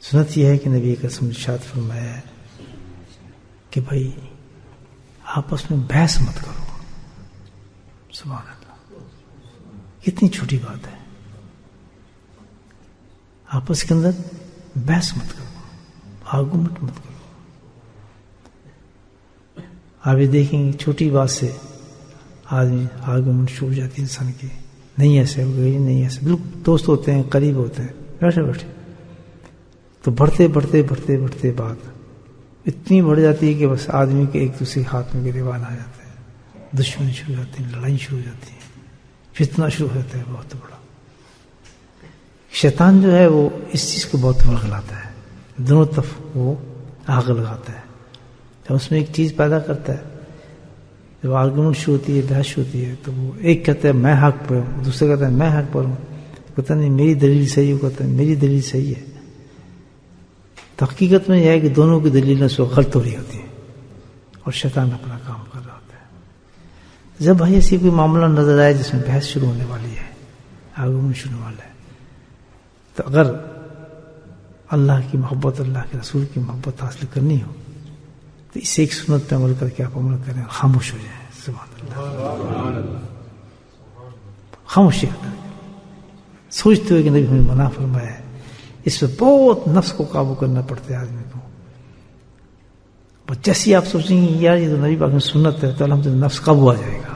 سنت یہ ہے کہ نبی قسم ارشاد فرمایا ہے کہ بھائی آپس میں بحث مت کرو. سبحان اللہ، کتنی چھوٹی بات ہے. آپس کے اندر بحث مت کرو، آرگومنٹ مت کرو. آپ یہ دیکھیں گے چھوٹی بات سے آدمی آرگومنٹ شروع ہو جاتی ہے انسان کی. نہیں ایسے ہو گئی، نہیں ایسے. بالکل دوست ہوتے ہیں، قریب ہوتے ہیں، بیٹھے بیٹھے تو بڑھتے بڑھتے بڑھتے بڑھتے بات اتنی بڑھ جاتی ہے کہ بس آدمی کے ایک دوسرے ہاتھ میں گریبان آ جاتا ہے. دشمنی شروع ہو جاتی ہے، لڑائی شروع ہو جاتی ہے، فتنہ شروع ہو جاتا ہے بہت بڑا. شیطان جو ہے وہ اس چیز کو بہت ورغلاتا ہے، دونوں طرف وہ آگ لگاتا ہے. جب اس میں ایک چیز پیدا کرتا ہے، جب آرگومنٹ شروع ہوتی ہے، بحث ہوتی ہے، تو وہ ایک کہتا ہے میں حق پر ہوں، دوسرا کہتا ہے میں حق پر ہوں، کہتا نہیں میری دلیل صحیح ہے، کہتا ہے میری دلیل صحیح ہے. تو حقیقت میں یہ ہے کہ دونوں کی دلیلیں اس وقت غلط ہو رہی ہوتی ہیں اور شیطان اپنا کام کر رہا ہوتا ہے. جب بھائی ایسی کوئی معاملہ نظر آئے جس میں بحث شروع ہونے والی ہے، آرگومنٹ شروع ہونے والا ہے، تو اگر اللہ کی محبت، اللہ کے رسول کی محبت حاصل کرنی ہو تو اس ایک سنت پہ عمل کر کے آپ عمل کریں، خاموش ہو جائیں. سبحان اللہ، خاموشی اختیار کریں، سوچتے ہوئے کہ نبی ہمیں منع فرمایا ہے. اس پہ بہت نفس کو قابو کرنا پڑتا ہے آدمی کو. بس جیسی آپ سوچیں گے یار یہ تو نبی پاک میں سنت ہے، تو الحمدللہ نفس قابو آ جائے گا.